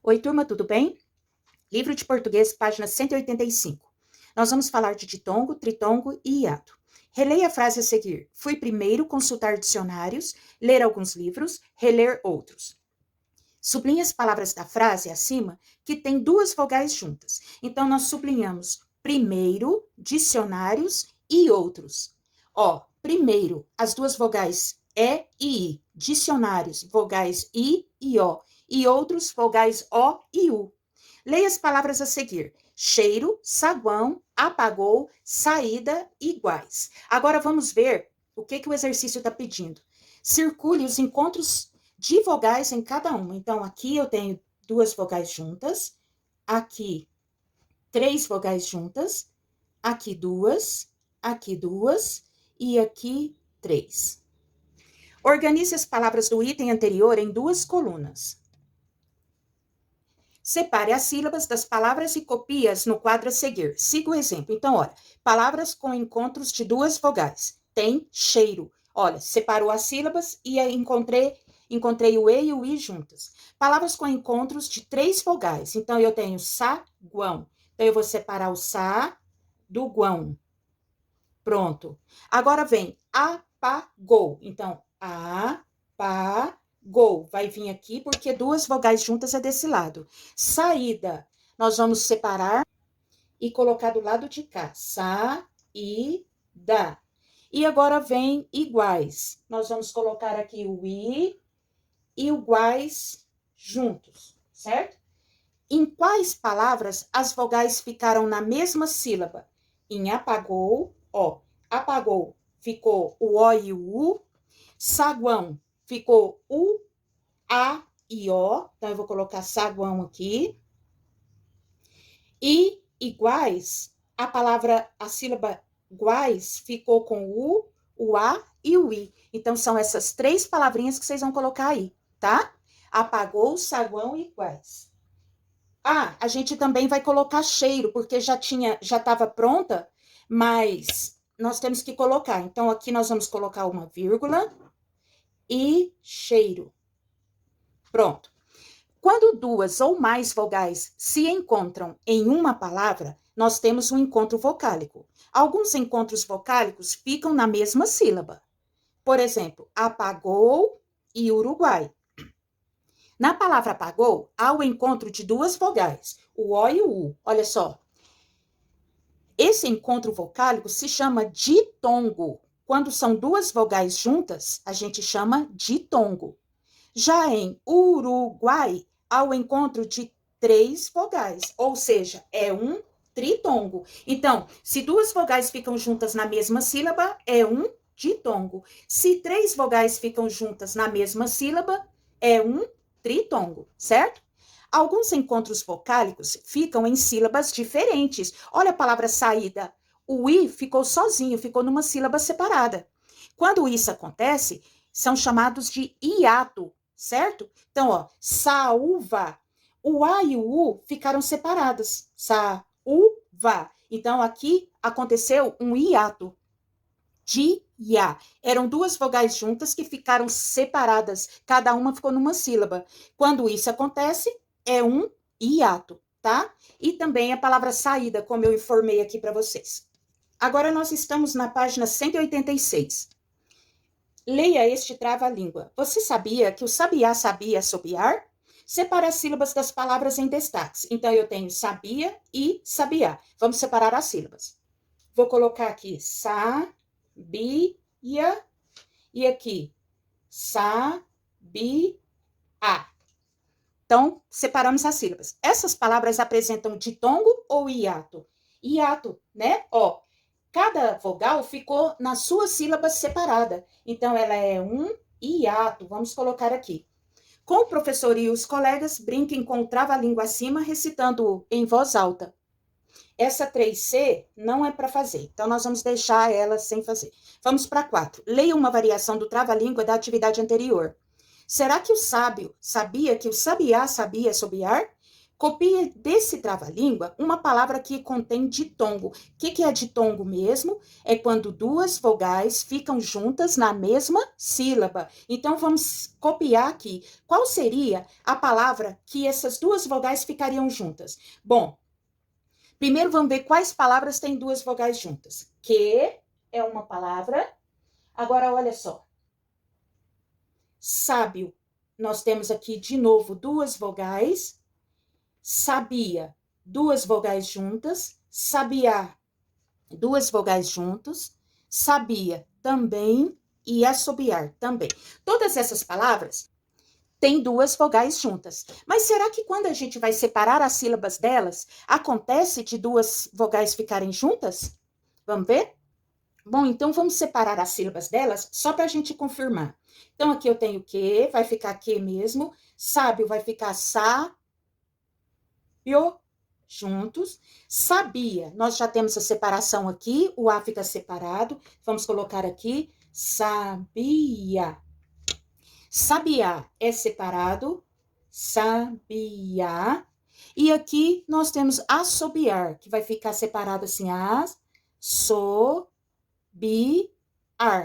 Oi, turma, tudo bem? Livro de português, página 185. Nós vamos falar de ditongo, tritongo e hiato. Releia a frase a seguir. Fui primeiro consultar dicionários, ler alguns livros, reler outros. Sublinhe as palavras da frase acima que tem duas vogais juntas. Então, nós sublinhamos primeiro, dicionários e outros. Primeiro, as duas vogais E e I. Dicionários, vogais I e O. E outros, vogais O e U. Leia as palavras a seguir. Cheiro, saguão, apagou, saída, iguais. Agora vamos ver o que o exercício está pedindo. Circule os encontros de vogais em cada uma. Então, aqui eu tenho duas vogais juntas, aqui três vogais juntas, aqui duas e aqui três. Organize as palavras do item anterior em duas colunas. Separe as sílabas das palavras e copie-as no quadro a seguir. Siga o exemplo. Então, olha, palavras com encontros de duas vogais. Tem cheiro. Olha, separou as sílabas e encontrei o E e o I juntas. Palavras com encontros de três vogais. Então, eu tenho saguão. Então, eu vou separar o sa do guão. Pronto. Agora vem apagou. Então, apagou. Vai vir aqui porque duas vogais juntas é desse lado. Saída. Nós vamos separar e colocar do lado de cá. Saída. E agora vem iguais. Nós vamos colocar aqui o I e o iguais juntos, certo? Em quais palavras as vogais ficaram na mesma sílaba? Em apagou, apagou, ficou o O e o U. Saguão, ficou o A e O. Então, eu vou colocar saguão aqui. E iguais, a sílaba iguais ficou com o A e o I. Então, são essas três palavrinhas que vocês vão colocar aí, tá? Apagou, saguão e iguais. A gente também vai colocar cheiro, porque já estava pronta, mas nós temos que colocar. Então, aqui nós vamos colocar uma vírgula e cheiro. Pronto. Quando duas ou mais vogais se encontram em uma palavra, nós temos um encontro vocálico. Alguns encontros vocálicos ficam na mesma sílaba. Por exemplo, apagou e Uruguai. Na palavra apagou, há o encontro de duas vogais, o O e o U. Olha só. Esse encontro vocálico se chama ditongo. Quando são duas vogais juntas, a gente chama ditongo. Já em Uruguai, há o encontro de três vogais, ou seja, é um tritongo. Então, se duas vogais ficam juntas na mesma sílaba, é um ditongo. Se três vogais ficam juntas na mesma sílaba, é um tritongo, certo? Alguns encontros vocálicos ficam em sílabas diferentes. Olha a palavra saída. O I ficou sozinho, ficou numa sílaba separada. Quando isso acontece, são chamados de hiato, certo? Então, saúva. O A e o U ficaram separadas. Saúva. Então, aqui aconteceu um hiato. Dia. Eram duas vogais juntas que ficaram separadas. Cada uma ficou numa sílaba. Quando isso acontece, é um hiato, tá? E também a palavra saída, como eu informei aqui para vocês. Agora nós estamos na página 186. Leia este trava-língua. Você sabia que o sabiá sabia assobiar? Separe as sílabas das palavras em destaques. Então, eu tenho sabia e sabiá. Vamos separar as sílabas. Vou colocar aqui sabia e aqui sabia. Então, separamos as sílabas. Essas palavras apresentam ditongo ou hiato? Hiato, né? Cada vogal ficou na sua sílaba separada. Então, ela é um hiato. Vamos colocar aqui. Com o professor e os colegas, brinquem com o trava-língua acima, recitando em voz alta. Essa 3C não é para fazer. Então, nós vamos deixar ela sem fazer. Vamos para 4. Leia uma variação do trava-língua da atividade anterior. Será que o sábio sabia que o sabiá sabia assobiar? Copie desse trava-língua uma palavra que contém ditongo. O que é ditongo mesmo? É quando duas vogais ficam juntas na mesma sílaba. Então, vamos copiar aqui. Qual seria a palavra que essas duas vogais ficariam juntas? Bom, primeiro vamos ver quais palavras têm duas vogais juntas. Que é uma palavra. Agora, olha só. Sábio. Nós temos aqui, de novo, duas vogais. Sabia, duas vogais juntas. Sabiá, duas vogais juntos. Sabia também e assobiar também. Todas essas palavras têm duas vogais juntas. Mas será que quando a gente vai separar as sílabas delas, acontece de duas vogais ficarem juntas? Vamos ver? Bom, então vamos separar as sílabas delas só para a gente confirmar. Então aqui eu tenho que, vai ficar que mesmo. Sábio vai ficar sa, juntos. Sabia, nós já temos a separação aqui, o A fica separado. Vamos colocar aqui, sabia. Sabiá é separado, sabia. E aqui nós temos assobiar, que vai ficar separado assim, ar.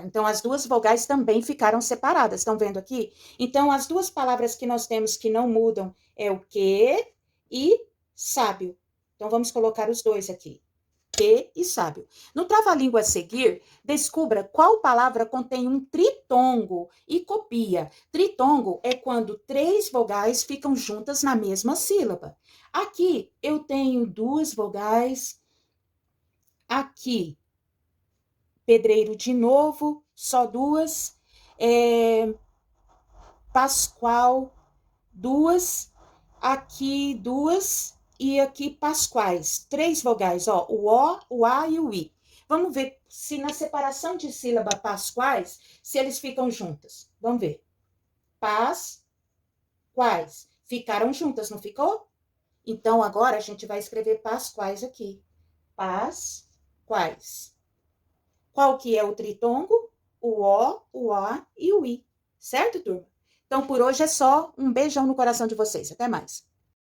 Então, as duas vogais também ficaram separadas. Estão vendo aqui? Então, as duas palavras que nós temos que não mudam é o que e sábio. Então, vamos colocar os dois aqui. Que e sábio. No trava-língua a seguir, descubra qual palavra contém um tritongo e copia. Tritongo é quando três vogais ficam juntas na mesma sílaba. Aqui eu tenho duas vogais. Aqui pedreiro de novo, só duas. Pascoal, duas. Aqui, duas. E aqui, pasquais. Três vogais, ó. O A e o I. Vamos ver se na separação de sílaba pasquais, se eles ficam juntas. Vamos ver. Pasquais. Ficaram juntas, não ficou? Então, agora a gente vai escrever pasquais aqui. Pasquais. Qual que é o tritongo? O A e o I. Certo, turma? Então, por hoje é só. Um beijão no coração de vocês. Até mais.